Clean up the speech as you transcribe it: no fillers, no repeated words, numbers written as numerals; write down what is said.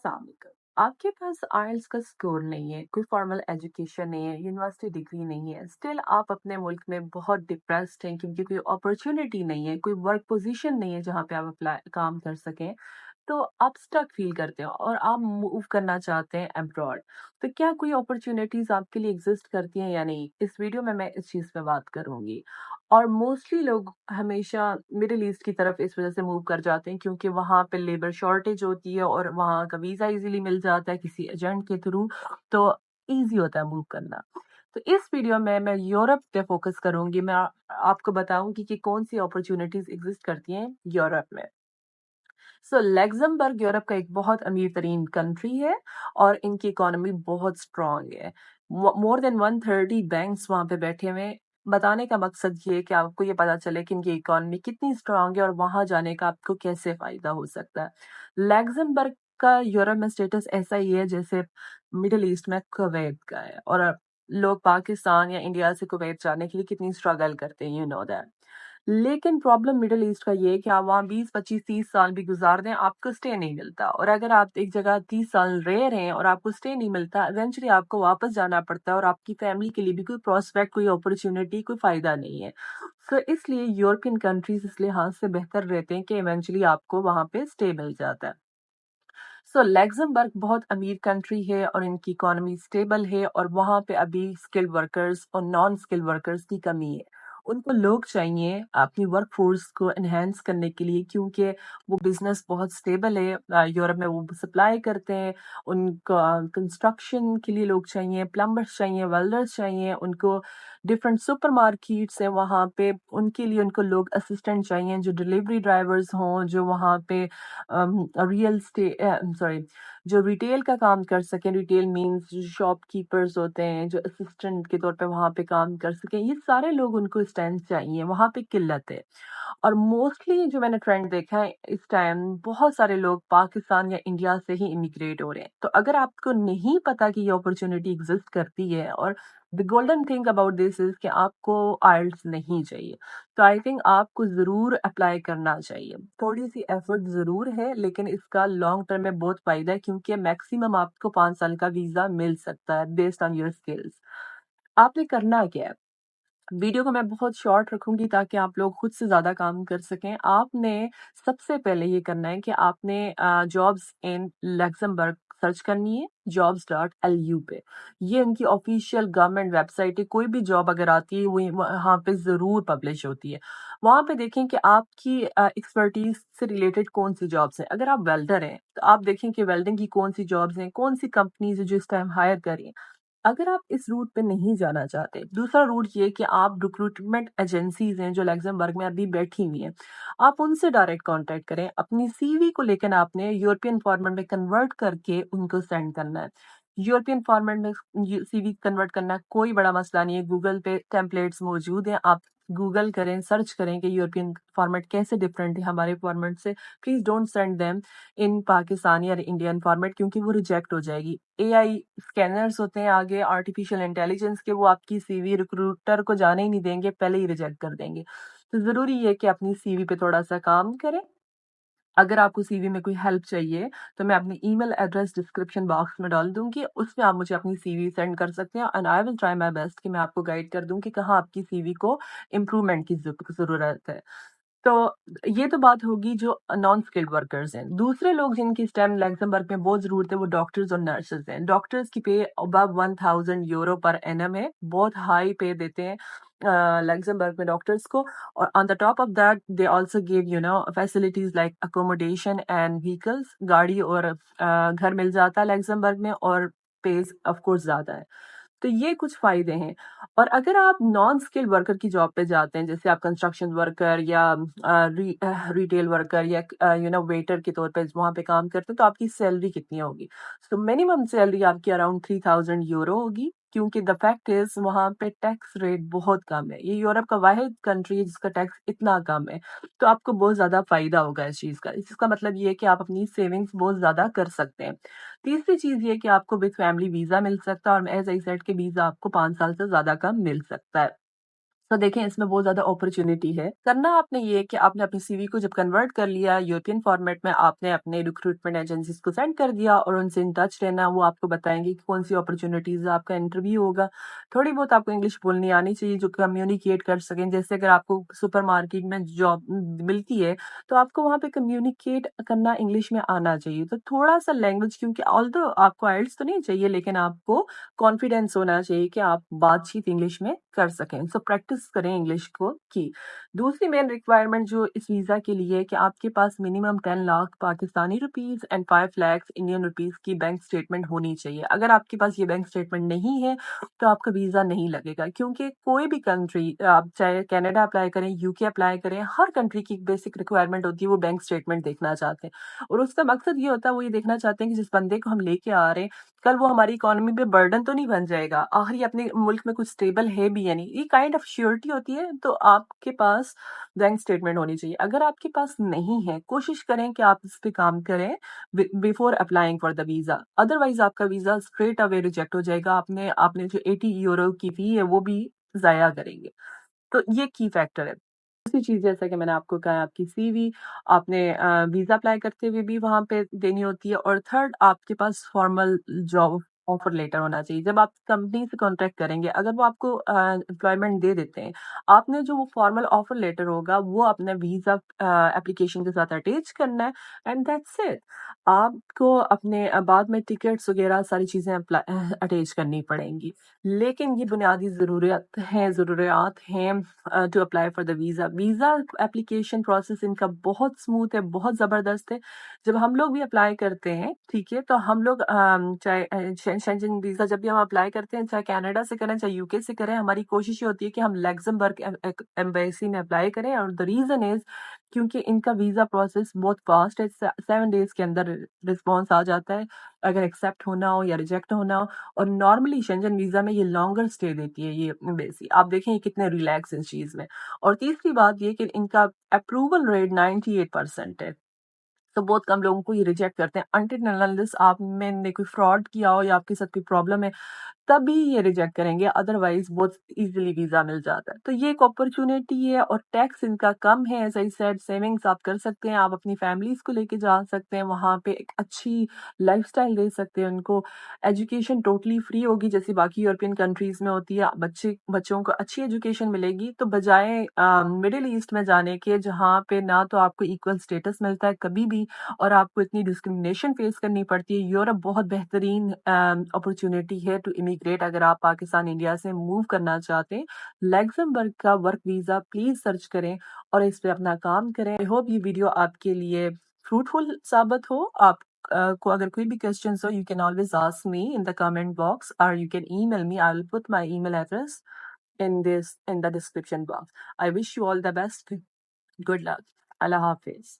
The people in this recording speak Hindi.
वालेकुम। आपके पास आइल्स का स्कोर नहीं है, कोई फॉर्मल एजुकेशन नहीं है, यूनिवर्सिटी डिग्री नहीं है, स्टिल आप अपने मुल्क में बहुत डिप्रेस्ड हैं क्योंकि कोई अपॉर्चुनिटी नहीं है, कोई वर्क पोजीशन नहीं है जहाँ पे आप अप्लाई काम कर सकें, तो आप स्टक फील करते हो और आप मूव करना चाहते हैं अब्रॉड। तो क्या कोई अपॉर्चुनिटीज आपके लिए एग्जिस्ट करती हैं या नहीं? इस वीडियो में मैं इस चीज़ पे बात करूंगी। और मोस्टली लोग हमेशा मिडिल ईस्ट की तरफ इस वजह से मूव कर जाते हैं क्योंकि वहाँ पे लेबर शॉर्टेज होती है और वहाँ का वीज़ा इजीली मिल जाता है किसी एजेंट के थ्रू, तो ईज़ी होता है मूव करना। तो इस वीडियो में मैं यूरोप पे फोकस करूँगी। मैं आपको बताऊँगी कि कौन-सी अपॉर्च्युनिटीज़ एक्ज़िस्ट करती हैं यूरोप में। सो लक्ज़मबर्ग यूरोप का एक बहुत अमीर-तरीन कंट्री है और इनकी इकोनॉमी बहुत स्ट्रॉन्ग है। मोर देन 130 बैंक्स वहाँ पे बैठे हुए हैं। बताने का मकसद ये है कि आपको ये पता चले कि इनकी इकोनॉमी कितनी स्ट्रॉन्ग है और वहाँ जाने का आपको कैसे फ़ायदा हो सकता है। लक्ज़मबर्ग का यूरोप में स्टेटस ऐसा ही है जैसे मिडल ईस्ट में कुवैत का है और लोग पाकिस्तान या इंडिया से कुवैत जाने के लिए कितनी स्ट्रगल करते हैं, यू नो दैट। लेकिन प्रॉब्लम मिडल ईस्ट का ये है कि आप वहाँ 20, 25, 30 साल भी गुज़ार दें, आपको स्टे नहीं मिलता और अगर आप एक जगह 30 साल रह रहे हैं और आपको स्टे नहीं मिलता, इवेंचुअली आपको वापस जाना पड़ता है और आपकी फैमिली के लिए भी कोई प्रॉस्पेक्ट, कोई अपॉर्च्युनिटी, कोई फ़ायदा नहीं है। सो इसलिए यूरोपियन कंट्रीज़ इस लिहाज से बेहतर रहते हैं कि इवेंचुअली आपको वहाँ पे स्टे मिल जाता है। सो लक्ज़मबर्ग बहुत अमीर कंट्री है और इनकी इकोनॉमी स्टेबल है और वहाँ पे अभी स्किल्ड वर्कर्स और नॉन स्किल्ड वर्कर्स की कमी है। उनको लोग चाहिए अपनी वर्कफ़ोर्स को एनहांस करने के लिए क्योंकि वो बिज़नेस बहुत स्टेबल है। यूरोप में वो सप्लाई करते हैं, उनको कंस्ट्रक्शन के लिए लोग चाहिए, प्लम्बर्स चाहिए, वेल्डर्स चाहिए, उनको डिफरेंट सुपरमार्केट्स हैं वहाँ पे, उनके लिए उनको लोग असिस्टेंट चाहिए, जो डिलीवरी ड्राइवर्स हों, जो वहाँ पे रियल स्टे सॉरी जो रिटेल का काम कर सकें। रिटेल मीन्स जो शॉपकीपर्स होते हैं, जो असिस्टेंट के तौर पे वहाँ पे काम कर सकें, ये सारे लोग उनको स्टैंड चाहिए, वहाँ पे किल्लत है। और मोस्टली जो मैंने ट्रेंड देखा है इस टाइम, बहुत सारे लोग पाकिस्तान या इंडिया से ही इमिग्रेट हो रहे हैं। तो अगर आपको नहीं पता कि ये अपॉर्चुनिटी एग्जिस्ट करती है, और the golden thing about this is कि आपको आइल्स नहीं चाहिए, तो आई थिंक आपको ज़रूर अप्लाई करना चाहिए। थोड़ी-सी एफर्ट ज़रूर है, लेकिन इसका लॉन्ग टर्म में बहुत फ़ायदा है क्योंकि मैक्सिमम आपको 5 साल का वीज़ा मिल सकता है बेस्ड ऑन योर स्किल्स। आपने करना क्या है? वीडियो को मैं बहुत शॉर्ट रखूँगी ताकि आप लोग खुद से ज़्यादा काम कर सकें। आपने सबसे पहले ये करना है कि आपने जॉब्स इन लक्ज़मबर्ग सर्च करनी है, jobs.lu पे। ये उनकी ऑफ़िशियल गवर्नमेंट वेबसाइट है, कोई भी जॉब अगर आती है, वो वहाँ पे ज़रूर पब्लिश होती है। वहाँ पे देखें कि आपकी एक्सपर्टीज़ से रिलेटेड कौन-सी जॉब्स हैं। अगर आप वेल्डर हैं, तो आप देखें कि वेल्डिंग की कौन-सी जॉब्स हैं, कौन-सी कंपनीज़ हैं जो इस टाइम हायर कर रही हैं। अगर आप इस रूट पे नहीं जाना चाहते, दूसरा रूट ये कि आप रिक्रूटमेंट एजेंसीज़ हैं जो लक्ज़मबर्ग में अभी बैठी हुई हैं, आप उनसे डायरेक्ट कॉन्टैक्ट करें। अपनी सीवी को लेकिन आपने यूरोपियन फॉर्मेट में कन्वर्ट करके उनको सेंड करना है। यूरोपियन फॉर्मेट में सीवी कन्वर्ट करना कोई बड़ा मसला नहीं है, गूगल पे टेम्पलेट्स मौजूद हैं, आप गूगल करें, सर्च करें कि यूरोपियन फॉर्मेट कैसे डिफरेंट है हमारे फॉर्मेट से। Please don't send them in Pakistani या इंडियन फॉर्मेट क्योंकि वो रिजेक्ट हो जाएगी। एआई स्कैनर्स होते हैं आगे आर्टिफिशियल इंटेलिजेंस के, वो आपकी सीवी रिक्रूटर को जाने ही नहीं देंगे, पहले ही रिजेक्ट कर देंगे। तो ज़रूरी है कि अपनी सीवी पे थोड़ा-सा काम करें। अगर आपको सीवी में कोई हेल्प चाहिए, तो मैं अपनी ईमेल एड्रेस डिस्क्रिप्शन बॉक्स में डाल दूँगी, उसमें आप मुझे अपनी सीवी सेंड कर सकते हैं and I will try my best कि मैं आपको गाइड कर दूँ कि कहाँ आपकी सीवी को इम्प्रूवमेंट की ज़रूरत है। तो ये तो बात होगी जो नॉन स्किल्ड वर्कर्स हैं। दूसरे लोग जिनकी स्टेम लक्ज़मबर्ग में बहुत ज़रूरत है, वो डॉक्टर्स और नर्सेज़ हैं। डॉक्टर्स की पे अबव 1000 यूरो पर एनम है, बहुत हाई पे देते हैं लक्ज़मबर्ग में डॉक्टर्स को। और on the top of that they also give facilities like accommodation and vehicles, गाड़ी और घर मिल जाता है लक्ज़मबर्ग में, और पेज़ ऑफ कोर्स ज़्यादा है। तो ये कुछ फ़ायदे हैं। और अगर आप नॉन स्किल्ड वर्कर की जॉब पे जाते हैं, जैसे आप कंस्ट्रक्शन वर्कर या रिटेल वर्कर या वेटर के तौर पे वहाँ पे काम करते हैं, तो आपकी सैलरी कितनी होगी? सो मिनिमम सैलरी आपकी अराउंड 3000 यूरो होगी क्योंकि द फैक्ट इज़ वहाँ पे टैक्स रेट बहुत कम है। ये यूरोप का वाहिद कंट्री है जिसका टैक्स इतना कम है, तो आपको बहुत ज़्यादा फ़ायदा होगा इस चीज़ का। इसका मतलब ये है कि आप अपनी सेविंग्स बहुत ज़्यादा कर सकते हैं। तीसरी चीज़ ये कि आपको विद फैमिली वीज़ा मिल सकता है और एज़ आई सेड कि वीज़ा आपको 5 साल से ज़्यादा का मिल सकता है। तो देखें इसमें बहुत ज़्यादा अपॉर्च्युनिटी है। करना आपने ये है कि आपने अपनी सीवी को जब कन्वर्ट कर लिया यूरोपियन फॉर्मेट में, आपने अपने रिक्रूटमेंट एजेंसीज को सेंड कर दिया और उनसे इन टच रहना। वो आपको बताएंगे कि कौन सी अपॉर्च्युनिटीज़ आपका इंटरव्यू होगा। थोड़ी बहुत आपको इंग्लिश बोलनी आनी चाहिए जो कम्युनिकेट कर सकें। जैसे अगर आपको सुपरमार्केट में जॉब मिलती है तो आपको वहाँ पे कम्युनिकेट करना इंग्लिश में आना चाहिए। तो थोड़ा-सा लैंग्वेज, क्योंकि ऑल्दो आपको आइल्स तो नहीं चाहिए, लेकिन आपको कॉन्फिडेंस होना चाहिए कि आप बातचीत इंग्लिश में कर सकें। सो प्रैक्टिस करें इंग्लिश को की। दूसरी मेन रिक्वायरमेंट जो इस वीज़ा के लिए है कि आपके पास minimum 10 lakh Pakistani rupees and 5 lakh Indian rupees की बैंक स्टेटमेंट होनी चाहिए। अगर आपके पास ये बैंक स्टेटमेंट नहीं है, तो आपका वीज़ा नहीं लगेगा, क्योंकि कोई भी कंट्री, आप चाहे कनाडा अप्लाई करें, यूके अप्लाई करें, हर कंट्री की एक बेसिक रिक्वायरमेंट होती है, वो बैंक स्टेटमेंट देखना चाहते हैं। और उसका मकसद ये होता है, वो ये देखना चाहते हैं कि जिस बंदे को हम लेके आ रहे हैं, कल वो हमारी इकोनॉमी पे बर्डन तो नहीं बन जाएगा, आखिर ये अपने मुल्क में कुछ स्टेबल है भी या नहीं। ये काइंड ऑफ श्योरिटी होती है। तो आपके पास बैंक स्टेटमेंट होनी चाहिए। अगर आपके पास नहीं है, कोशिश करें कि आप इस पे काम करें before applying for the visa. Otherwise आपका वीजा स्ट्रेट अवे रिजेक्ट हो जाएगा। आपने आपने जो 80 यूरो की फी है वो भी जाया करेंगे। तो ये की फैक्टर है। दूसरी चीज़, जैसा कि मैंने आपको कहा, आपकी सीवी आपने वीज़ा अप्लाई करते हुए भी वहाँ पे देनी होती है। और थर्ड, आपके पास फॉर्मल जॉब ऑफर लेटर होना चाहिए। जब आप कंपनी से कॉन्टैक्ट करेंगे, अगर वो आपको एम्प्लॉयमेंट दे देते हैं, आपने जो वो फॉर्मल ऑफर लेटर होगा वो अपने वीज़ा एप्लीकेशन के साथ अटैच करना है, एंड दैट्स इट। आपको अपने बाद में टिकट्स वगैरह सारी चीज़ें अटैच करनी पड़ेंगी। लेकिन ये बुनियादी ज़रूरियात हैं to apply for the visa. Visa application process इनका बहुत स्मूथ है, बहुत ज़बरदस्त है। जब हम लोग भी अप्लाई करते हैं, ठीक है, तो हम लोग चाहे शेंजन वीज़ा जब भी हम अप्लाई करते हैं, चाहे कनाडा से करें, चाहे यूके से करें, हमारी कोशिश ये होती है कि हम लग्जमबर्ग एम्बेसी में अप्लाई करें। और द रीज़न इज़ क्योंकि इनका वीज़ा प्रोसेस बहुत फास्ट है। 7 डेज़ के अंदर रिस्पॉन्स आ जाता है, अगर एक्सेप्ट होना हो या रिजेक्ट होना हो। और नॉर्मली शेंजन वीजा में ये लॉन्गर स्टे देती है ये बेसी। आप देखें ये कितने रिलैक्स इस चीज में। और तीसरी बात ये कि इनका अप्रूवल रेट 98% है। तो बहुत कम लोगों को ये रिजेक्ट करते हैं, अनटिल अनलेस आप में ने कोई फ्रॉड किया हो या आपके साथ कोई प्रॉब्लम है, तभी ये रिजेक्ट करेंगे। अदरवाइज बहुत इजीली वीजा मिल जाता है। तो ये एक अपॉर्चुनिटी है और टैक्स इनका कम है। एज आई सेड, सेविंग्स आप कर सकते हैं, आप अपनी फैमिलीज को लेके जा सकते हैं, वहां पे एक अच्छी लाइफस्टाइल दे सकते हैं उनको। एजुकेशन टोटली फ्री होगी जैसी बाकी यूरोपियन कंट्रीज में होती है। बच्चों को अच्छी एजुकेशन मिलेगी। तो बजाय मिडिल ईस्ट में जाने के, जहाँ पे ना तो आपको इक्वल स्टेटस मिलता है कभी भी, और आपको इतनी डिस्क्रिमिनेशन फेस करनी पड़ती है, यूरोप बहुत बेहतरीन अपॉर्चुनिटी है टू इमिग्रेट अगर आप पाकिस्तान इंडिया से मूव करना चाहते हैं। लग्जमबर्ग का वर्क वीजा प्लीज सर्च करें और इस पे अपना काम करें। आई होप ये वीडियो आपके लिए फ्रूटफुल साबित हो। आप को अगर कोई भी क्वेश्चंस हो, you can always ask me in the comment box और you can email me. I will put my email address in the description box. I wish you all the best. Good luck. Allah Hafiz.